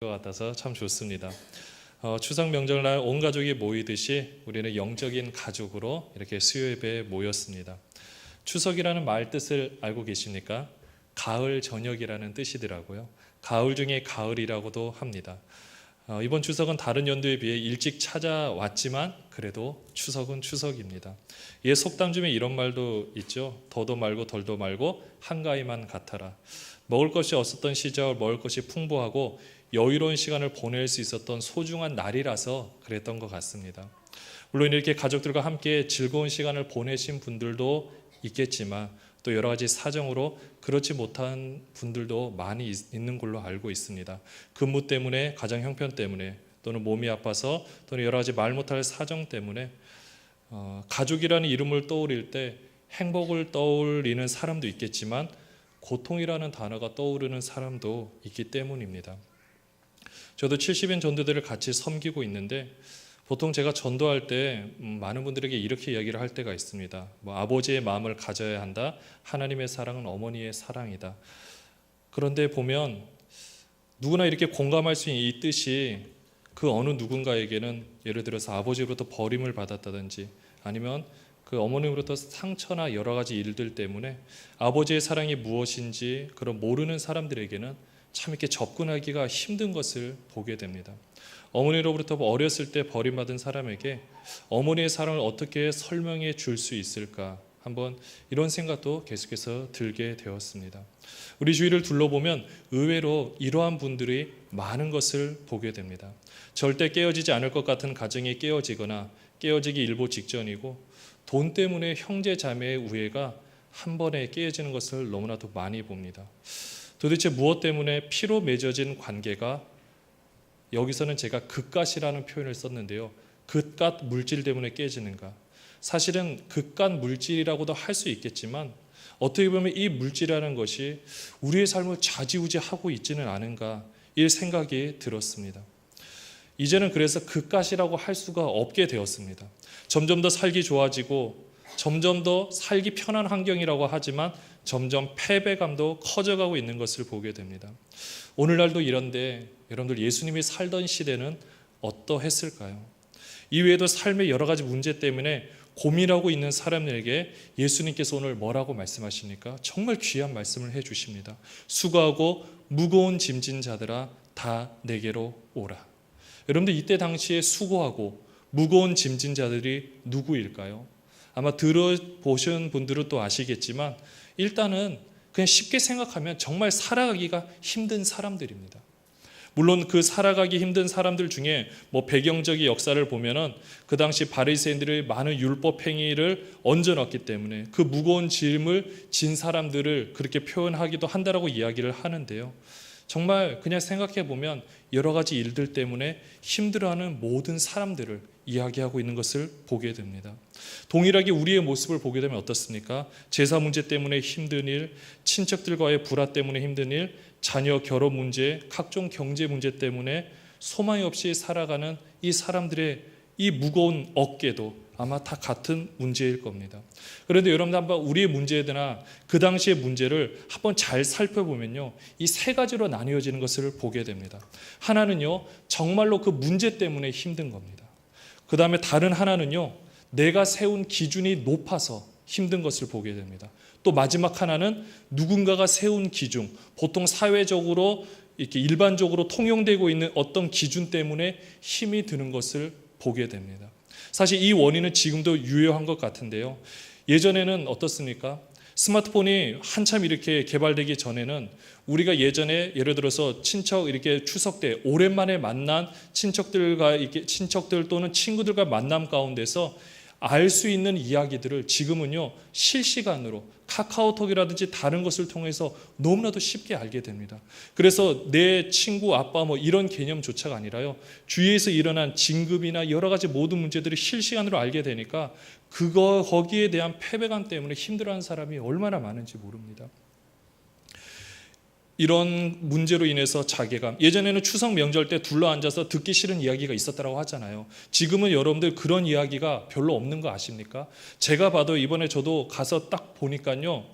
것 같아서 참 좋습니다. 추석 명절날 온 가족이 모이듯이 우리는 영적인 가족으로 이렇게 수요 예배에 모였습니다. 추석이라는 말 뜻을 알고 계십니까? 가을 저녁이라는 뜻이더라고요. 가을 중에 가을이라고도 합니다. 이번 추석은 다른 연도에 비해 일찍 찾아왔지만 그래도 추석은 추석입니다. 옛 속담 중에 이런 말도 있죠. 더도 말고 덜도 말고 한가위만 같아라. 먹을 것이 없었던 시절 먹을 것이 풍부하고 여유로운 시간을 보낼 수 있었던 소중한 날이라서 그랬던 것 같습니다. 물론 이렇게 가족들과 함께 즐거운 시간을 보내신 분들도 있겠지만 또 여러 가지 사정으로 그렇지 못한 분들도 많이 있는 걸로 알고 있습니다. 근무 때문에, 가정 형편 때문에, 또는 몸이 아파서, 또는 여러 가지 말 못할 사정 때문에 가족이라는 이름을 떠올릴 때 행복을 떠올리는 사람도 있겠지만 고통이라는 단어가 떠오르는 사람도 있기 때문입니다. 저도 70인 전도들을 같이 섬기고 있는데 보통 제가 전도할 때 많은 분들에게 이렇게 이야기를 할 때가 있습니다. 아버지의 마음을 가져야 한다. 하나님의 사랑은 어머니의 사랑이다. 그런데 보면 누구나 이렇게 공감할 수 있는 이 뜻이 그 어느 누군가에게는 예를 들어서 아버지로부터 버림을 받았다든지 아니면 그 어머님으로부터 상처나 여러 가지 일들 때문에 아버지의 사랑이 무엇인지 그런 모르는 사람들에게는 참 이렇게 접근하기가 힘든 것을 보게 됩니다. 어머니로부터 어렸을 때 버림받은 사람에게 어머니의 사랑을 어떻게 설명해 줄 수 있을까 한번 이런 생각도 계속해서 들게 되었습니다. 우리 주위를 둘러보면 의외로 이러한 분들이 많은 것을 보게 됩니다. 절대 깨어지지 않을 것 같은 가정이 깨어지거나 깨어지기 일보 직전이고 돈 때문에 형제 자매의 우애가 한 번에 깨어지는 것을 너무나도 많이 봅니다. 도대체 무엇 때문에 피로 맺어진 관계가 여기서는 제가 그깟이라는 표현을 썼는데요. 그깟 물질 때문에 깨지는가? 사실은 그깟 물질이라고도 할 수 있겠지만 어떻게 보면 이 물질이라는 것이 우리의 삶을 좌지우지하고 있지는 않은가 이 생각이 들었습니다. 이제는 그래서 그깟이라고 할 수가 없게 되었습니다. 점점 더 살기 좋아지고 점점 더 살기 편한 환경이라고 하지만 점점 패배감도 커져가고 있는 것을 보게 됩니다. 오늘날도 이런데 여러분들 예수님이 살던 시대는 어떠했을까요? 이외에도 삶의 여러 가지 문제 때문에 고민하고 있는 사람들에게 예수님께서 오늘 뭐라고 말씀하십니까? 정말 귀한 말씀을 해주십니다. 수고하고 무거운 짐진 자들아 다 내게로 오라. 여러분들 이때 당시에 수고하고 무거운 짐진 자들이 누구일까요? 아마 들어보신 분들은 또 아시겠지만 일단은 그냥 쉽게 생각하면 정말 살아가기가 힘든 사람들입니다. 물론 그 살아가기 힘든 사람들 중에 배경적인 역사를 보면은 그 당시 바리새인들의 많은 율법 행위를 얹어놨기 때문에 그 무거운 짐을 진 사람들을 그렇게 표현하기도 한다라고 이야기를 하는데요. 정말 그냥 생각해 보면 여러 가지 일들 때문에 힘들어하는 모든 사람들을 이야기하고 있는 것을 보게 됩니다. 동일하게 우리의 모습을 보게 되면 어떻습니까? 제사 문제 때문에 힘든 일, 친척들과의 불화 때문에 힘든 일, 자녀 결혼 문제, 각종 경제 문제 때문에 소망이 없이 살아가는 이 사람들의 이 무거운 어깨도 아마 다 같은 문제일 겁니다. 그런데 여러분들 한번 우리의 문제나 그 당시의 문제를 한번 잘 살펴보면요, 이 세 가지로 나뉘어지는 것을 보게 됩니다. 하나는요, 정말로 그 문제 때문에 힘든 겁니다. 그 다음에 다른 하나는요, 내가 세운 기준이 높아서 힘든 것을 보게 됩니다. 또 마지막 하나는 누군가가 세운 기준, 보통 사회적으로 이렇게 일반적으로 통용되고 있는 어떤 기준 때문에 힘이 드는 것을 보게 됩니다. 사실 이 원인은 지금도 유효한 것 같은데요. 예전에는 어떻습니까? 스마트폰이 한참 이렇게 개발되기 전에는 우리가 예전에 예를 들어서 친척 이렇게 추석 때 오랜만에 만난 친척들과 이렇게 친척들 또는 친구들과 만남 가운데서 알 수 있는 이야기들을 지금은요 실시간으로 카카오톡이라든지 다른 것을 통해서 너무나도 쉽게 알게 됩니다. 그래서 내 친구 아빠 이런 개념조차가 아니라요, 주위에서 일어난 진급이나 여러 가지 모든 문제들을 실시간으로 알게 되니까 거기에 대한 패배감 때문에 힘들어하는 사람이 얼마나 많은지 모릅니다. 이런 문제로 인해서 자괴감, 예전에는 추석 명절 때 둘러앉아서 듣기 싫은 이야기가 있었다고 하잖아요. 지금은 여러분들 그런 이야기가 별로 없는 거 아십니까? 제가 봐도 이번에 저도 가서 딱 보니까요,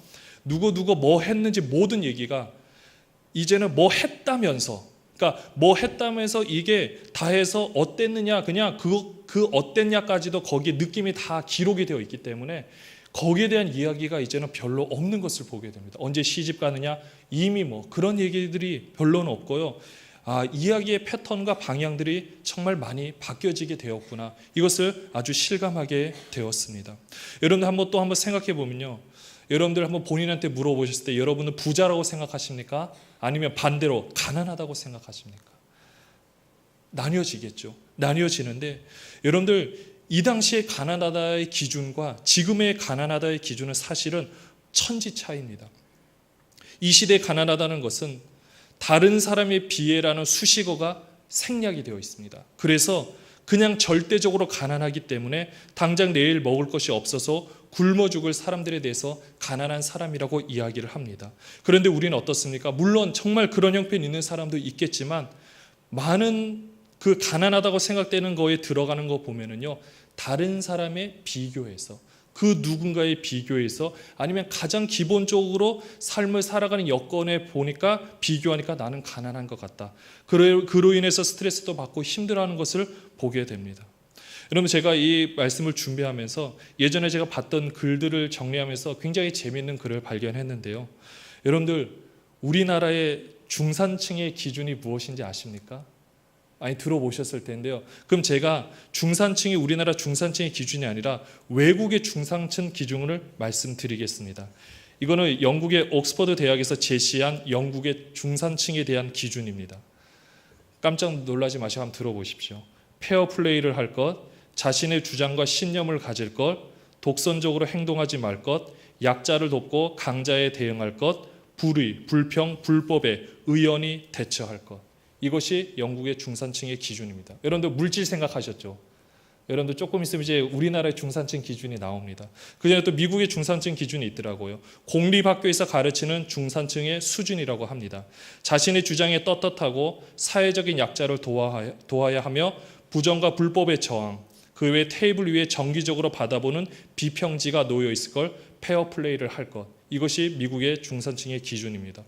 누구 뭐 했는지 모든 얘기가 이제는 뭐 했다면서 그러니까 뭐 했다면서 이게 다 해서 어땠느냐, 그냥 그 어땠냐까지도 거기에 느낌이 다 기록이 되어 있기 때문에 거기에 대한 이야기가 이제는 별로 없는 것을 보게 됩니다. 언제 시집 가느냐, 이미 뭐 그런 얘기들이 별로는 없고요. 이야기의 패턴과 방향들이 정말 많이 바뀌어지게 되었구나. 이것을 아주 실감하게 되었습니다. 여러분들 한번 생각해 보면요. 여러분들 한번 본인한테 물어보셨을 때 여러분은 부자라고 생각하십니까? 아니면 반대로 가난하다고 생각하십니까? 나뉘어지겠죠. 나뉘어지는데 여러분들 이 당시의 가난하다의 기준과 지금의 가난하다의 기준은 사실은 천지 차이입니다. 이 시대의 가난하다는 것은 다른 사람에 비해라는 수식어가 생략이 되어 있습니다. 그래서 그냥 절대적으로 가난하기 때문에 당장 내일 먹을 것이 없어서 굶어 죽을 사람들에 대해서 가난한 사람이라고 이야기를 합니다. 그런데 우리는 어떻습니까? 물론 정말 그런 형편이 있는 사람도 있겠지만 많은 그 가난하다고 생각되는 거에 들어가는 거 보면은요, 다른 사람의 비교해서, 그 누군가의 비교해서, 아니면 가장 기본적으로 삶을 살아가는 여건에 보니까 비교하니까 나는 가난한 것 같다. 그로 인해서 스트레스도 받고 힘들어하는 것을 보게 됩니다. 여러분, 제가 이 말씀을 준비하면서 예전에 제가 봤던 글들을 정리하면서 굉장히 재미있는 글을 발견했는데요. 여러분들, 우리나라의 중산층의 기준이 무엇인지 아십니까? 많이 들어보셨을 텐데요. 그럼 제가 중산층이 우리나라 중산층의 기준이 아니라 외국의 중산층 기준을 말씀드리겠습니다. 이거는 영국의 옥스퍼드 대학에서 제시한 영국의 중산층에 대한 기준입니다. 깜짝 놀라지 마시고 한번 들어보십시오. 페어 플레이를 할 것, 자신의 주장과 신념을 가질 것, 독선적으로 행동하지 말 것, 약자를 돕고 강자에 대응할 것, 불의, 불평, 불법에 의연히 대처할 것. 이것이 영국의 중산층의 기준입니다. 여러분들 물질 생각하셨죠? 여러분들 조금 있으면 이제 우리나라의 중산층 기준이 나옵니다. 그전에 또 미국의 중산층 기준이 있더라고요. 공립학교에서 가르치는 중산층의 수준이라고 합니다. 자신의 주장에 떳떳하고 사회적인 약자를 도와야 하며 부정과 불법의 저항, 그 외 테이블 위에 정기적으로 받아보는 비평지가 놓여 있을 걸 페어 플레이를 할 것. 이것이 미국의 중산층의 기준입니다.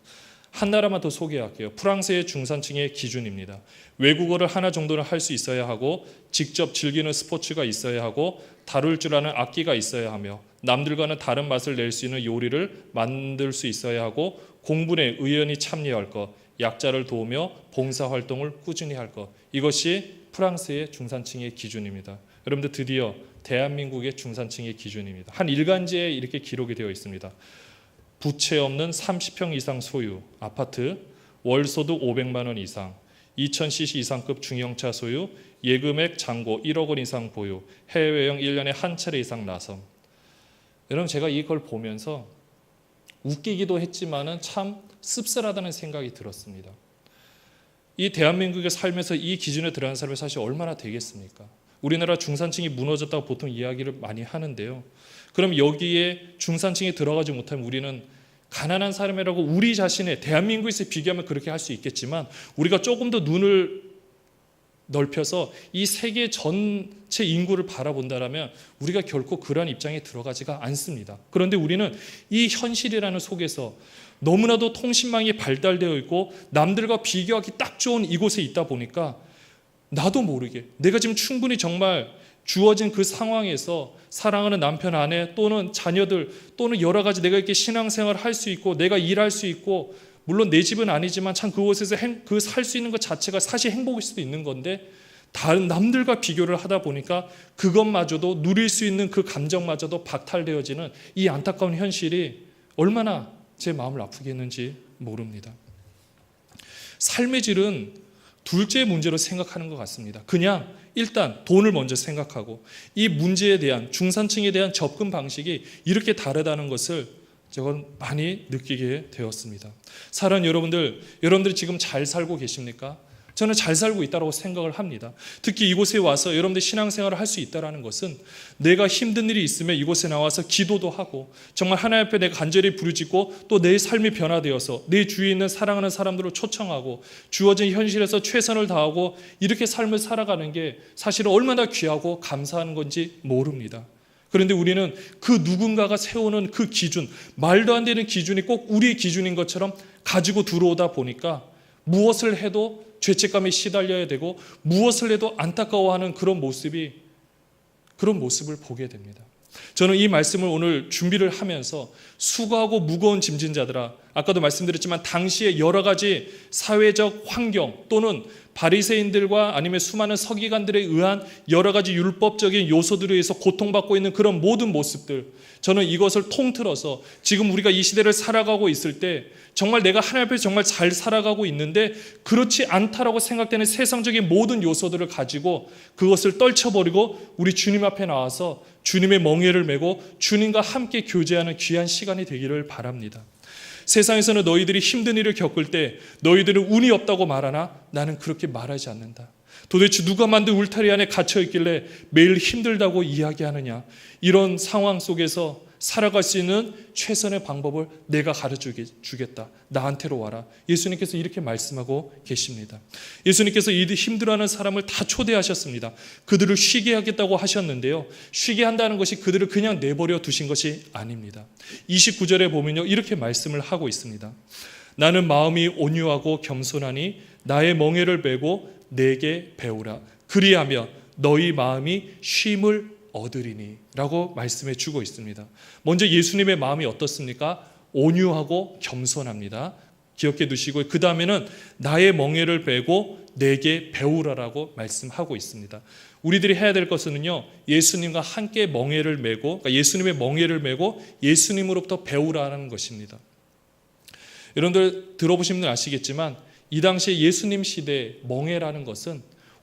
한 나라만 더 소개할게요. 프랑스의 중산층의 기준입니다. 외국어를 하나 정도는 할 수 있어야 하고, 직접 즐기는 스포츠가 있어야 하고, 다룰 줄 아는 악기가 있어야 하며, 남들과는 다른 맛을 낼 수 있는 요리를 만들 수 있어야 하고, 공부에 의연히 참여할 것, 약자를 도우며 봉사활동을 꾸준히 할 것. 이것이 프랑스의 중산층의 기준입니다. 여러분들, 드디어 대한민국의 중산층의 기준입니다. 한 일간지에 이렇게 기록이 되어 있습니다. 부채 없는 30평 이상 소유 아파트, 월소득 500만 원 이상, 2000cc 이상급 중형차 소유, 예금액 잔고 1억 원 이상 보유, 해외여행 1년에 한 차례 이상 나섬. 여러분, 제가 이걸 보면서 웃기기도 했지만은 참 씁쓸하다는 생각이 들었습니다. 이 대한민국에 살면서 이 기준에 들어가는 사람이 사실 얼마나 되겠습니까? 우리나라 중산층이 무너졌다고 보통 이야기를 많이 하는데요. 그럼 여기에 중산층에 들어가지 못하면 우리는 가난한 사람이라고 우리 자신의 대한민국에서 비교하면 그렇게 할 수 있겠지만, 우리가 조금 더 눈을 넓혀서 이 세계 전체 인구를 바라본다면 우리가 결코 그러한 입장에 들어가지가 않습니다. 그런데 우리는 이 현실이라는 속에서 너무나도 통신망이 발달되어 있고 남들과 비교하기 딱 좋은 이곳에 있다 보니까 나도 모르게 내가 지금 충분히 정말 주어진 그 상황에서 사랑하는 남편, 아내 또는 자녀들 또는 여러 가지 내가 이렇게 신앙생활을 할 수 있고 내가 일할 수 있고, 물론 내 집은 아니지만 참 그곳에서 그 살 수 있는 것 자체가 사실 행복일 수도 있는 건데, 다른 남들과 비교를 하다 보니까 그것마저도 누릴 수 있는 그 감정마저도 박탈되어지는 이 안타까운 현실이 얼마나 제 마음을 아프게 했는지 모릅니다. 삶의 질은 둘째 문제로 생각하는 것 같습니다. 그냥 일단 돈을 먼저 생각하고 이 문제에 대한, 중산층에 대한 접근 방식이 이렇게 다르다는 것을 저건 많이 느끼게 되었습니다. 사랑하는 여러분들이 지금 잘 살고 계십니까? 저는 잘 살고 있다고 생각을 합니다. 특히 이곳에 와서 여러분들 신앙생활을 할 수 있다는 것은 내가 힘든 일이 있으면 이곳에 나와서 기도도 하고 정말 하나님 앞에 내가 간절히 부르짖고 또 내 삶이 변화되어서 내 주위에 있는 사랑하는 사람들을 초청하고 주어진 현실에서 최선을 다하고 이렇게 삶을 살아가는 게 사실은 얼마나 귀하고 감사한 건지 모릅니다. 그런데 우리는 그 누군가가 세우는 그 기준, 말도 안 되는 기준이 꼭 우리의 기준인 것처럼 가지고 들어오다 보니까 무엇을 해도 죄책감에 시달려야 되고 무엇을 해도 안타까워하는 그런 모습을 보게 됩니다. 저는 이 말씀을 오늘 준비를 하면서 수고하고 무거운 짐진 자들아, 아까도 말씀드렸지만 당시에 여러 가지 사회적 환경 또는 바리새인들과 아니면 수많은 서기관들에 의한 여러 가지 율법적인 요소들에 의해서 고통받고 있는 그런 모든 모습들, 저는 이것을 통틀어서 지금 우리가 이 시대를 살아가고 있을 때 정말 내가 하나님 앞에서 정말 잘 살아가고 있는데 그렇지 않다라고 생각되는 세상적인 모든 요소들을 가지고 그것을 떨쳐버리고 우리 주님 앞에 나와서 주님의 멍에를 메고 주님과 함께 교제하는 귀한 시간이 되기를 바랍니다. 세상에서는 너희들이 힘든 일을 겪을 때 너희들은 운이 없다고 말하나 나는 그렇게 말하지 않는다. 도대체 누가 만든 울타리 안에 갇혀 있길래 매일 힘들다고 이야기하느냐. 이런 상황 속에서 살아갈 수 있는 최선의 방법을 내가 가르쳐주겠다. 나한테로 와라. 예수님께서 이렇게 말씀하고 계십니다. 예수님께서 이 힘들어하는 사람을 다 초대하셨습니다. 그들을 쉬게 하겠다고 하셨는데요, 쉬게 한다는 것이 그들을 그냥 내버려 두신 것이 아닙니다. 29절에 보면요, 이렇게 말씀을 하고 있습니다. 나는 마음이 온유하고 겸손하니 나의 멍에를 메고 내게 배우라. 그리하면 너희 마음이 쉼을 얻으리니 라고 말씀해 주고 있습니다. 먼저 예수님의 마음이 어떻습니까? 온유하고 겸손합니다. 기억해 두시고, 그 다음에는 나의 멍에를 메고 내게 배우라라고 말씀하고 있습니다. 우리들이 해야 될 것은요, 예수님과 함께 멍에를 메고, 그러니까 예수님의 멍에를 메고 예수님으로부터 배우라는 것입니다. 여러분들 들어보신 분들 아시겠지만 이 당시에 예수님 시대에 멍에라는 것은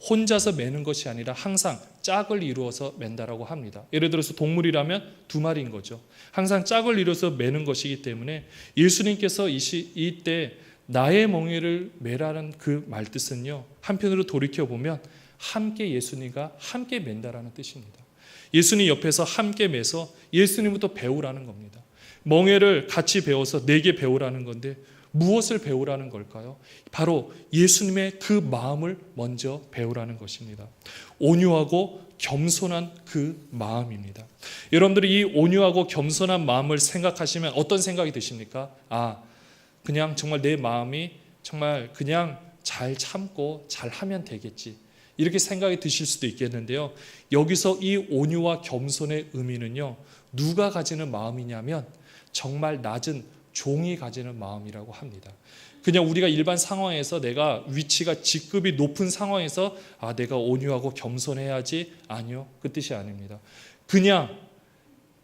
혼자서 매는 것이 아니라 항상 짝을 이루어서 맨다라고 합니다. 예를 들어서 동물이라면 2마리인 거죠. 항상 짝을 이루어서 매는 것이기 때문에 예수님께서 이때 나의 멍에를 매라는 그 말뜻은요, 한편으로 돌이켜보면 함께 예수님과 함께 맨다라는 뜻입니다. 예수님 옆에서 함께 매서 예수님부터 배우라는 겁니다. 멍에를 같이 배워서 내게 배우라는 건데 무엇을 배우라는 걸까요? 바로 예수님의 그 마음을 먼저 배우라는 것입니다. 온유하고 겸손한 그 마음입니다. 여러분들이 이 온유하고 겸손한 마음을 생각하시면 어떤 생각이 드십니까? 그냥 정말 내 마음이 정말 그냥 잘 참고 잘 하면 되겠지, 이렇게 생각이 드실 수도 있겠는데요, 여기서 이 온유와 겸손의 의미는요, 누가 가지는 마음이냐면 정말 낮은 종이 가지는 마음이라고 합니다. 그냥 우리가 일반 상황에서 내가 위치가 직급이 높은 상황에서 내가 온유하고 겸손해야지, 아니요, 그 뜻이 아닙니다. 그냥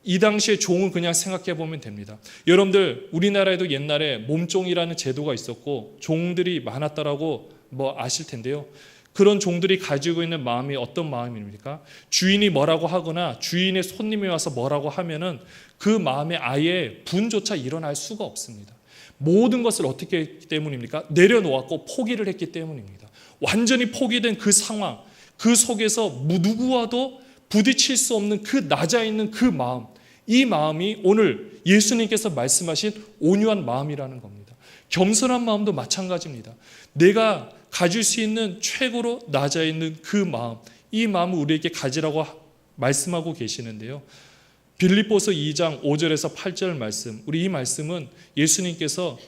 이 당시에 종은 그냥 생각해 보면 됩니다. 여러분들 우리나라에도 옛날에 몸종이라는 제도가 있었고 종들이 많았다라고 아실 텐데요, 그런 종들이 가지고 있는 마음이 어떤 마음입니까? 주인이 뭐라고 하거나 주인의 손님이 와서 뭐라고 하면은 그 마음에 아예 분조차 일어날 수가 없습니다. 모든 것을 어떻게 했기 때문입니까? 내려놓았고 포기를 했기 때문입니다. 완전히 포기된 그 상황, 그 속에서 누구와도 부딪힐 수 없는 그 낮아 있는 그 마음, 이 마음이 오늘 예수님께서 말씀하신 온유한 마음이라는 겁니다. 겸손한 마음도 마찬가지입니다. 내가 가질 수 있는 최고로 낮아 있는 그 마음, 이 마음을 우리에게 가지라고 말씀하고 계시는데요, 빌립보서 2장 5절에서 8절 말씀, 우리 이 말씀은 예수님께서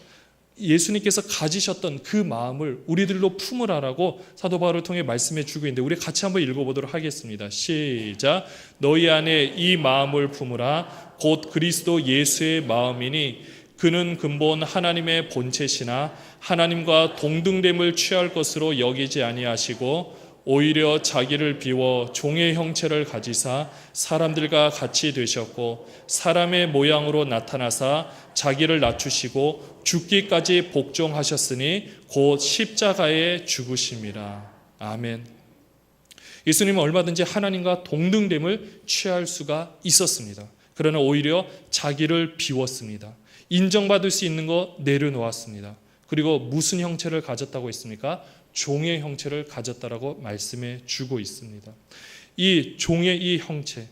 가지셨던 그 마음을 우리들로 품으라라고 사도 바울을 통해 말씀해 주고 있는데, 우리 같이 한번 읽어보도록 하겠습니다. 시작. 너희 안에 이 마음을 품으라. 곧 그리스도 예수의 마음이니 그는 근본 하나님의 본체시나 하나님과 동등됨을 취할 것으로 여기지 아니하시고 오히려 자기를 비워 종의 형체를 가지사 사람들과 같이 되셨고 사람의 모양으로 나타나사 자기를 낮추시고 죽기까지 복종하셨으니 곧 십자가에 죽으심이라. 아멘. 예수님은 얼마든지 하나님과 동등됨을 취할 수가 있었습니다. 그러나 오히려 자기를 비웠습니다. 인정받을 수 있는 거 내려놓았습니다. 그리고 무슨 형체를 가졌다고 했습니까? 종의 형체를 가졌다라고 말씀해 주고 있습니다. 이 종의 이 형체,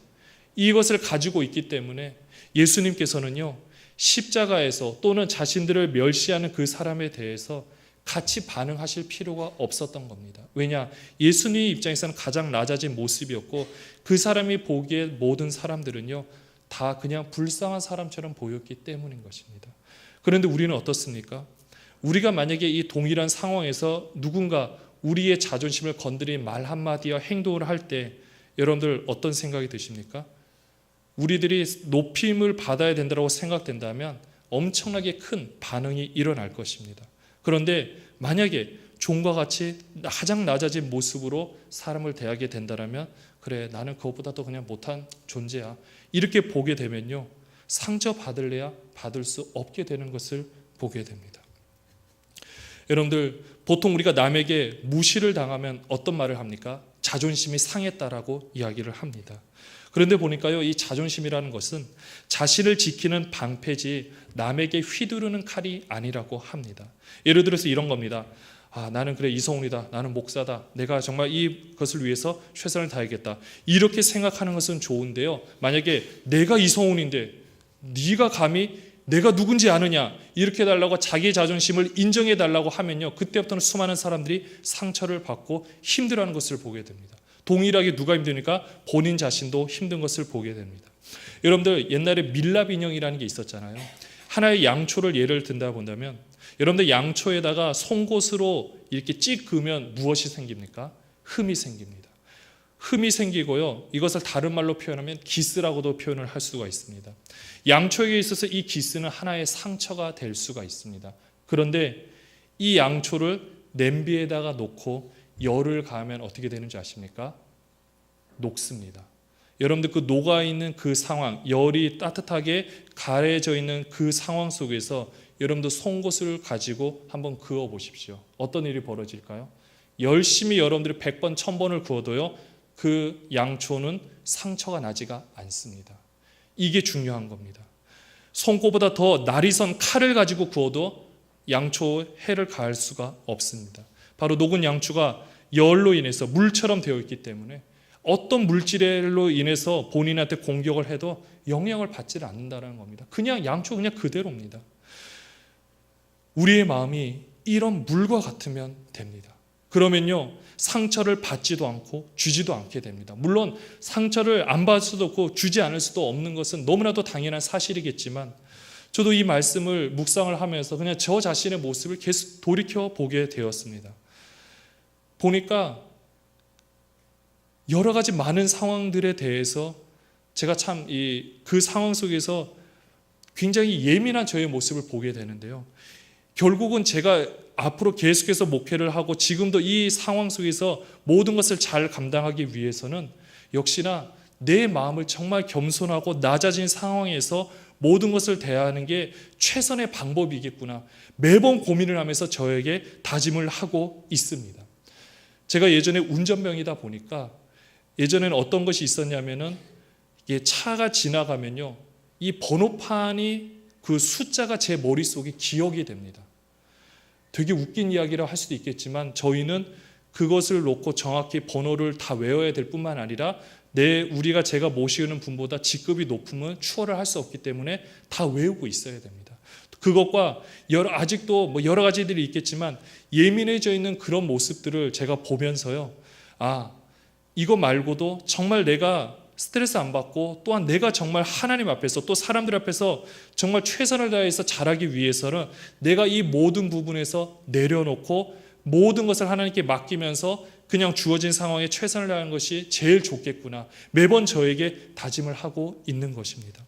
이것을 가지고 있기 때문에 예수님께서는요, 십자가에서 또는 자신들을 멸시하는 그 사람에 대해서 같이 반응하실 필요가 없었던 겁니다. 왜냐? 예수님 입장에서는 가장 낮아진 모습이었고 그 사람이 보기에 모든 사람들은요, 다 그냥 불쌍한 사람처럼 보였기 때문인 것입니다. 그런데 우리는 어떻습니까? 우리가 만약에 이 동일한 상황에서 누군가 우리의 자존심을 건드린 말 한마디와 행동을 할 때 여러분들 어떤 생각이 드십니까? 우리들이 높임을 받아야 된다고 생각된다면 엄청나게 큰 반응이 일어날 것입니다. 그런데 만약에 종과 같이 가장 낮아진 모습으로 사람을 대하게 된다면 그래, 나는 그것보다도 그냥 못한 존재야, 이렇게 보게 되면요, 상처 받을래야 받을 수 없게 되는 것을 보게 됩니다. 여러분들, 보통 우리가 남에게 무시를 당하면 어떤 말을 합니까? 자존심이 상했다라고 이야기를 합니다. 그런데 보니까요, 이 자존심이라는 것은 자신을 지키는 방패지 남에게 휘두르는 칼이 아니라고 합니다. 예를 들어서 이런 겁니다. 나는 그래, 이성훈이다, 나는 목사다, 내가 정말 이것을 위해서 최선을 다하겠다, 이렇게 생각하는 것은 좋은데요, 만약에 내가 이성훈인데 네가 감히 내가 누군지 아느냐, 이렇게 달라고 자기 자존심을 인정해 달라고 하면요, 그때부터는 수많은 사람들이 상처를 받고 힘들어하는 것을 보게 됩니다. 동일하게 누가 힘드니까 본인 자신도 힘든 것을 보게 됩니다. 여러분들, 옛날에 밀랍 인형이라는 게 있었잖아요. 하나의 양초를 예를 든다 본다면, 여러분들 양초에다가 송곳으로 이렇게 찍 그으면 무엇이 생깁니까? 흠이 생깁니다. 흠이 생기고요, 이것을 다른 말로 표현하면 기스라고도 표현을 할 수가 있습니다. 양초에 있어서 이 기스는 하나의 상처가 될 수가 있습니다. 그런데 이 양초를 냄비에다가 놓고 열을 가하면 어떻게 되는지 아십니까? 녹습니다. 여러분들, 그 녹아있는 그 상황, 열이 따뜻하게 가해져 있는 그 상황 속에서 여러분들 송곳을 가지고 한번 그어 보십시오. 어떤 일이 벌어질까요? 열심히 여러분들이 100번, 1000번을 그어도요, 그 양초는 상처가 나지가 않습니다. 이게 중요한 겁니다. 송곳보다 더 날이 선 칼을 가지고 구워도 양초에 해를 가할 수가 없습니다. 바로 녹은 양초가 열로 인해서 물처럼 되어 있기 때문에 어떤 물질로 인해서 본인한테 공격을 해도 영향을 받지 않는다는 겁니다. 그냥 양초 그냥 그대로입니다. 우리의 마음이 이런 물과 같으면 됩니다. 그러면요, 상처를 받지도 않고 주지도 않게 됩니다. 물론 상처를 안 받을 수도 없고 주지 않을 수도 없는 것은 너무나도 당연한 사실이겠지만, 저도 이 말씀을 묵상을 하면서 그냥 저 자신의 모습을 계속 돌이켜 보게 되었습니다. 보니까 여러 가지 많은 상황들에 대해서 제가 참 그 상황 속에서 굉장히 예민한 저의 모습을 보게 되는데요, 결국은 제가 앞으로 계속해서 목회를 하고 지금도 이 상황 속에서 모든 것을 잘 감당하기 위해서는 역시나 내 마음을 정말 겸손하고 낮아진 상황에서 모든 것을 대하는 게 최선의 방법이겠구나, 매번 고민을 하면서 저에게 다짐을 하고 있습니다. 제가 예전에 운전병이다 보니까 예전에는 어떤 것이 있었냐면은, 이게 차가 지나가면요, 이 번호판이 그 숫자가 제 머릿속에 기억이 됩니다. 되게 웃긴 이야기라 할 수도 있겠지만 저희는 그것을 놓고 정확히 번호를 다 외워야 될 뿐만 아니라 우리가 제가 모시는 분보다 직급이 높으면 추월을 할 수 없기 때문에 다 외우고 있어야 됩니다. 그것과 아직도 여러 가지들이 있겠지만 예민해져 있는 그런 모습들을 제가 보면서요, 이거 말고도 정말 내가 스트레스 안 받고 또한 내가 정말 하나님 앞에서 또 사람들 앞에서 정말 최선을 다해서 잘하기 위해서는 내가 이 모든 부분에서 내려놓고 모든 것을 하나님께 맡기면서 그냥 주어진 상황에 최선을 다하는 것이 제일 좋겠구나, 매번 저에게 다짐을 하고 있는 것입니다.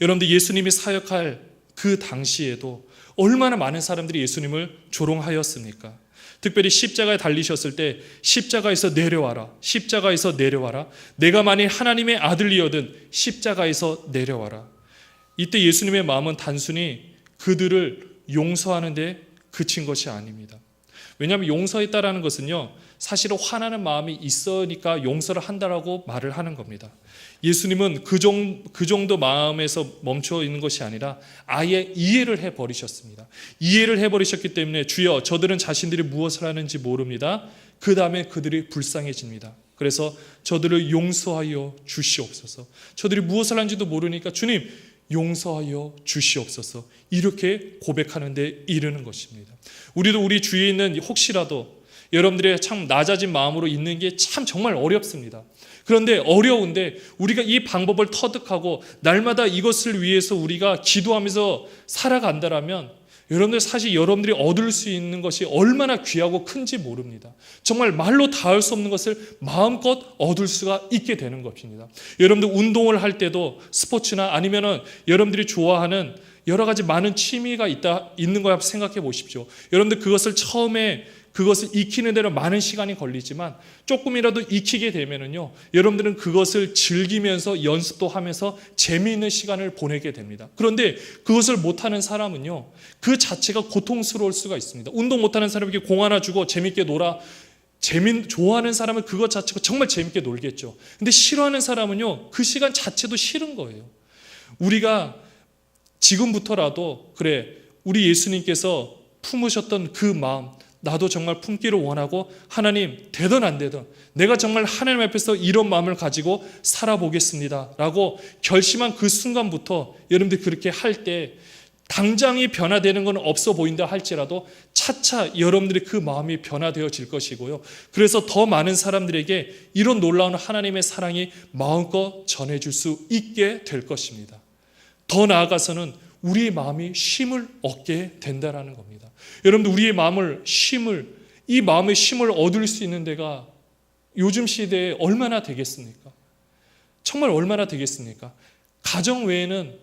여러분들, 예수님이 사역할 그 당시에도 얼마나 많은 사람들이 예수님을 조롱하였습니까? 특별히 십자가에 달리셨을 때 십자가에서 내려와라, 십자가에서 내려와라, 내가 만일 하나님의 아들이거든 십자가에서 내려와라. 이때 예수님의 마음은 단순히 그들을 용서하는 데 그친 것이 아닙니다. 왜냐하면 용서했다라는 것은요, 사실은 화나는 마음이 있으니까 용서를 한다라고 말을 하는 겁니다. 예수님은 그 정도 마음에서 멈춰 있는 것이 아니라 아예 이해를 해버리셨습니다. 이해를 해버리셨기 때문에 주여 저들은 자신들이 무엇을 하는지 모릅니다. 그 다음에 그들이 불쌍해집니다. 그래서 저들을 용서하여 주시옵소서. 저들이 무엇을 하는지도 모르니까 주님 용서하여 주시옵소서, 이렇게 고백하는 데 이르는 것입니다. 우리도 우리 주위에 있는 혹시라도 여러분들의 참 낮아진 마음으로 있는 게 참 정말 어렵습니다. 그런데 어려운데 우리가 이 방법을 터득하고 날마다 이것을 위해서 우리가 기도하면서 살아간다라면 여러분들 사실 여러분들이 얻을 수 있는 것이 얼마나 귀하고 큰지 모릅니다. 정말 말로 닿을 수 없는 것을 마음껏 얻을 수가 있게 되는 것입니다. 여러분들 운동을 할 때도 스포츠나 아니면은 여러분들이 좋아하는 여러 가지 많은 취미가 있는 거야 생각해 보십시오. 여러분들 그것을 처음에 그것을 익히는 데는 많은 시간이 걸리지만 조금이라도 익히게 되면은요, 여러분들은 그것을 즐기면서 연습도 하면서 재미있는 시간을 보내게 됩니다. 그런데 그것을 못하는 사람은요, 그 자체가 고통스러울 수가 있습니다. 운동 못하는 사람에게 공 하나 주고 재미있게 놀아, 좋아하는 사람은 그것 자체가 정말 재미있게 놀겠죠. 근데 싫어하는 사람은요, 그 시간 자체도 싫은 거예요. 우리가 지금부터라도 그래, 우리 예수님께서 품으셨던 그 마음, 나도 정말 품기를 원하고 하나님 되든 안 되든 내가 정말 하나님 앞에서 이런 마음을 가지고 살아보겠습니다 라고 결심한 그 순간부터 여러분들 그렇게 할 때 당장이 변화되는 건 없어 보인다 할지라도 차차 여러분들의 그 마음이 변화되어질 것이고요. 그래서 더 많은 사람들에게 이런 놀라운 하나님의 사랑이 마음껏 전해줄 수 있게 될 것입니다. 더 나아가서는 우리의 마음이 쉼을 얻게 된다는 겁니다. 여러분들 우리의 이 마음의 쉼을 얻을 수 있는 데가 요즘 시대에 얼마나 되겠습니까? 정말 얼마나 되겠습니까? 가정 외에는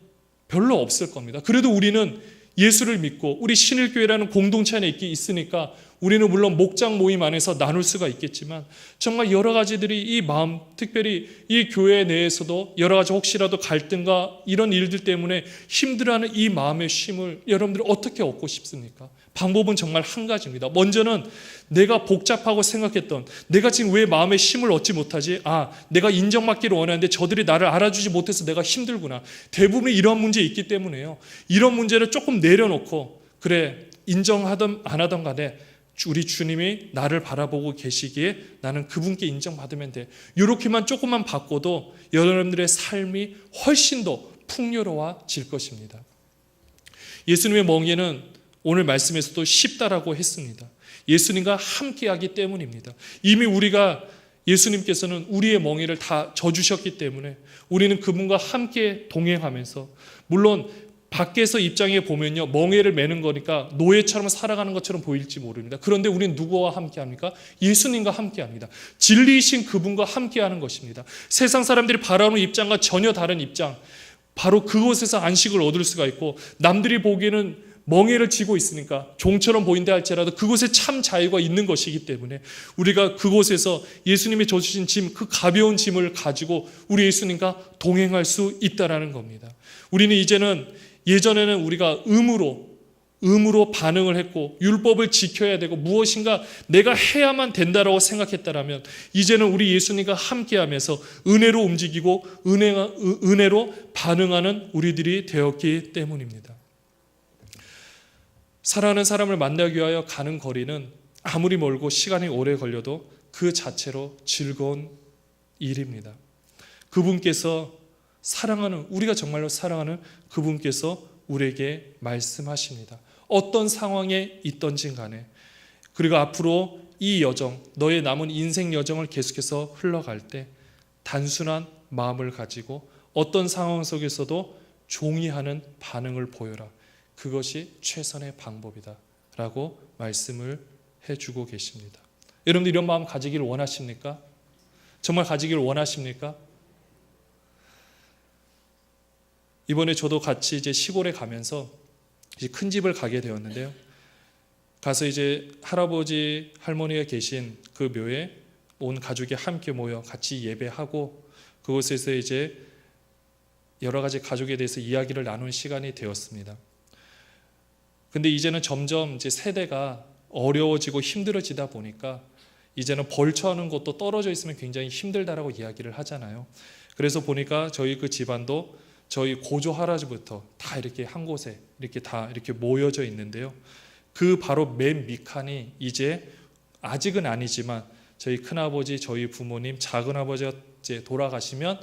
별로 없을 겁니다. 그래도 우리는 예수를 믿고 우리 신일교회라는 공동체 안에 있으니까 우리는 물론 목장 모임 안에서 나눌 수가 있겠지만 정말 여러 가지들이 이 마음, 특별히 이 교회 내에서도 여러 가지 혹시라도 갈등과 이런 일들 때문에 힘들어하는 이 마음의 쉼을 여러분들이 어떻게 얻고 싶습니까? 방법은 정말 한 가지입니다. 먼저는 내가 복잡하고 생각했던 내가 지금 왜 마음의 쉼을 얻지 못하지? 내가 인정받기를 원하는데 저들이 나를 알아주지 못해서 내가 힘들구나. 대부분이 이런 문제 있기 때문에요. 이런 문제를 조금 내려놓고 그래, 인정하든 안 하든 간에 우리 주님이 나를 바라보고 계시기에 나는 그분께 인정받으면 돼. 이렇게만 조금만 바꿔도 여러분들의 삶이 훨씬 더 풍요로워질 것입니다. 예수님의 멍에는 오늘 말씀에서도 쉽다라고 했습니다. 예수님과 함께하기 때문입니다. 이미 예수님께서는 우리의 멍에를 다 져주셨기 때문에 우리는 그분과 함께 동행하면서, 물론 밖에서 입장에 보면요, 멍에를 매는 거니까 노예처럼 살아가는 것처럼 보일지 모릅니다. 그런데 우리는 누구와 함께합니까? 예수님과 함께합니다. 진리이신 그분과 함께하는 것입니다. 세상 사람들이 바라보는 입장과 전혀 다른 입장, 바로 그곳에서 안식을 얻을 수가 있고, 남들이 보기에는 멍에를 쥐고 있으니까 종처럼 보인다 할지라도 그곳에 참 자유가 있는 것이기 때문에 우리가 그곳에서 예수님이 져주신 짐, 그 가벼운 짐을 가지고 우리 예수님과 동행할 수 있다라는 겁니다. 우리는 예전에는 우리가 의무로 반응을 했고 율법을 지켜야 되고 무엇인가 내가 해야만 된다라고 생각했다라면, 이제는 우리 예수님과 함께하면서 은혜로 움직이고 은혜로 반응하는 우리들이 되었기 때문입니다. 사랑하는 사람을 만나기 위하여 가는 거리는 아무리 멀고 시간이 오래 걸려도 그 자체로 즐거운 일입니다. 그분께서 우리가 정말로 사랑하는 그분께서 우리에게 말씀하십니다. 어떤 상황에 있던지 간에, 그리고 앞으로 이 여정, 너의 남은 인생 여정을 계속해서 흘러갈 때 단순한 마음을 가지고 어떤 상황 속에서도 종이하는 반응을 보여라. 그것이 최선의 방법이다 라고 말씀을 해주고 계십니다. 여러분들 이런 마음 가지기를 원하십니까? 정말 가지기를 원하십니까? 이번에 저도 같이 이제 시골에 가면서 이제 큰 집을 가게 되었는데요. 가서 이제 할아버지 할머니가 계신 그 묘에 온 가족이 함께 모여 같이 예배하고 그곳에서 이제 여러 가지 가족에 대해서 이야기를 나눈 시간이 되었습니다. 근데 이제는 점점 이제 세대가 어려워지고 힘들어지다 보니까 이제는 벌초하는 것도 떨어져 있으면 굉장히 힘들다라고 이야기를 하잖아요. 그래서 보니까 저희 그 집안도 저희 고조 할아버지부터 다 이렇게 한 곳에 이렇게 다 이렇게 모여져 있는데요. 그 바로 맨 밑칸이 이제 아직은 아니지만 저희 큰아버지, 저희 부모님, 작은아버지가 이제 돌아가시면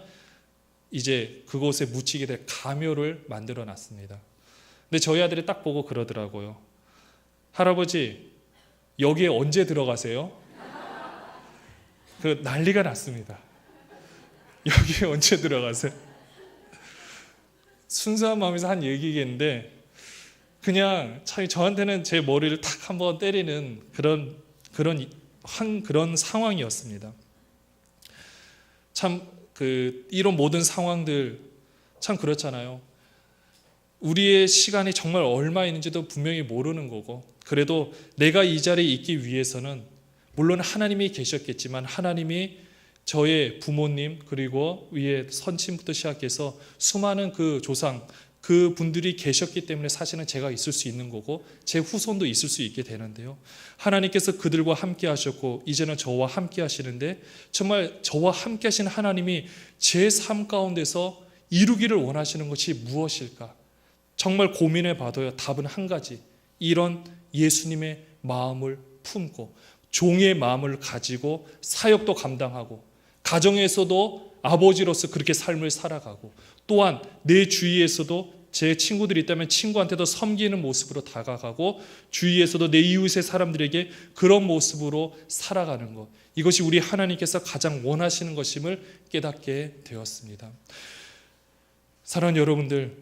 이제 그곳에 묻히게 될 가묘를 만들어 놨습니다. 근데 저희 아들이 딱 보고 그러더라고요. 할아버지, 여기에 언제 들어가세요? 그 난리가 났습니다. 여기에 언제 들어가세요? 순수한 마음에서 한 얘기겠는데 그냥 참 저한테는 제 머리를 탁 한번 때리는 그런 상황이었습니다. 참 이런 모든 상황들 참 그렇잖아요. 우리의 시간이 정말 얼마 있는지도 분명히 모르는 거고, 그래도 내가 이 자리에 있기 위해서는 물론 하나님이 계셨겠지만 하나님이 저의 부모님 그리고 위에 선친부터 시작해서 수많은 그 조상 그 분들이 계셨기 때문에 사실은 제가 있을 수 있는 거고 제 후손도 있을 수 있게 되는데요. 하나님께서 그들과 함께 하셨고 이제는 저와 함께 하시는데, 정말 저와 함께 하신 하나님이 제 삶 가운데서 이루기를 원하시는 것이 무엇일까? 정말 고민해 봐도요, 답은 한 가지. 이런 예수님의 마음을 품고 종의 마음을 가지고 사역도 감당하고 가정에서도 아버지로서 그렇게 삶을 살아가고, 또한 내 주위에서도 제 친구들이 있다면 친구한테도 섬기는 모습으로 다가가고 주위에서도 내 이웃의 사람들에게 그런 모습으로 살아가는 것, 이것이 우리 하나님께서 가장 원하시는 것임을 깨닫게 되었습니다. 사랑하는 여러분들,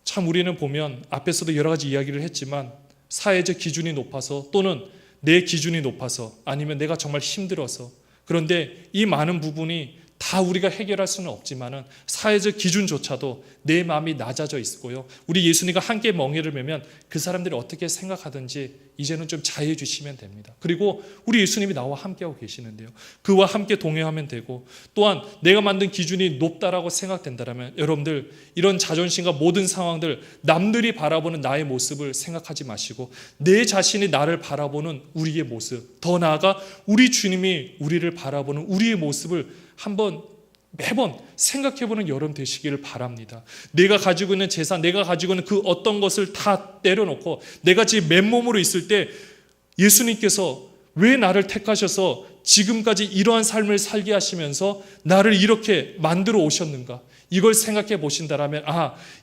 참 우리는 보면 앞에서도 여러 가지 이야기를 했지만 사회적 기준이 높아서 또는 내 기준이 높아서 아니면 내가 정말 힘들어서, 그런데 이 많은 부분이 다 우리가 해결할 수는 없지만은 사회적 기준조차도 내 마음이 낮아져 있고요. 우리 예수님과 함께 멍에를 매면 그 사람들이 어떻게 생각하든지 이제는 좀 자유해 주시면 됩니다. 그리고 우리 예수님이 나와 함께하고 계시는데요. 그와 함께 동행하면 되고, 또한 내가 만든 기준이 높다라고 생각된다면 여러분들 이런 자존심과 모든 상황들, 남들이 바라보는 나의 모습을 생각하지 마시고 내 자신이 나를 바라보는 우리의 모습, 더 나아가 우리 주님이 우리를 바라보는 우리의 모습을 한번 매번 생각해보는 여러분 되시기를 바랍니다. 내가 가지고 있는 재산, 내가 가지고 있는 그 어떤 것을 다 내려놓고 내가 지금 맨몸으로 있을 때 예수님께서 왜 나를 택하셔서 지금까지 이러한 삶을 살게 하시면서 나를 이렇게 만들어 오셨는가, 이걸 생각해 보신다라면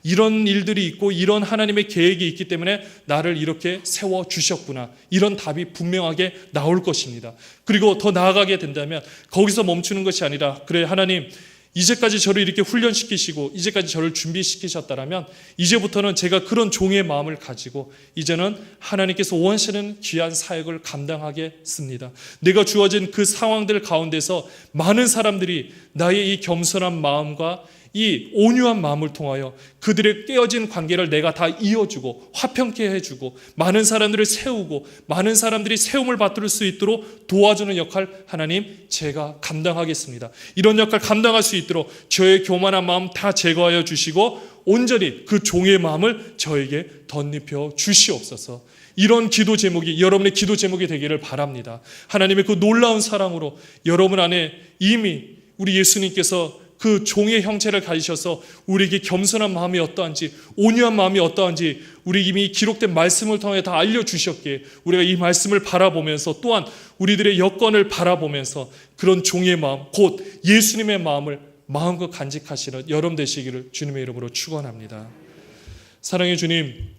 이런 일들이 있고 이런 하나님의 계획이 있기 때문에 나를 이렇게 세워주셨구나, 이런 답이 분명하게 나올 것입니다. 그리고 더 나아가게 된다면 거기서 멈추는 것이 아니라, 그래 하나님 이제까지 저를 이렇게 훈련시키시고 이제까지 저를 준비시키셨다라면 이제부터는 제가 그런 종의 마음을 가지고 이제는 하나님께서 원하시는 귀한 사역을 감당하겠습니다. 내가 주어진 그 상황들 가운데서 많은 사람들이 나의 이 겸손한 마음과 이 온유한 마음을 통하여 그들의 깨어진 관계를 내가 다 이어주고 화평케 해주고 많은 사람들을 세우고 많은 사람들이 세움을 받을 수 있도록 도와주는 역할, 하나님 제가 감당하겠습니다. 이런 역할 감당할 수 있도록 저의 교만한 마음 다 제거하여 주시고 온전히 그 종의 마음을 저에게 덧입혀 주시옵소서. 이런 기도 제목이 여러분의 기도 제목이 되기를 바랍니다. 하나님의 그 놀라운 사랑으로 여러분 안에 이미 우리 예수님께서 그 종의 형체를 가지셔서 우리에게 겸손한 마음이 어떠한지, 온유한 마음이 어떠한지 우리 이미 기록된 말씀을 통해 다 알려주셨기에 우리가 이 말씀을 바라보면서 또한 우리들의 여건을 바라보면서 그런 종의 마음, 곧 예수님의 마음을 마음껏 간직하시는 여러분 되시기를 주님의 이름으로 축원합니다. 사랑의 주님,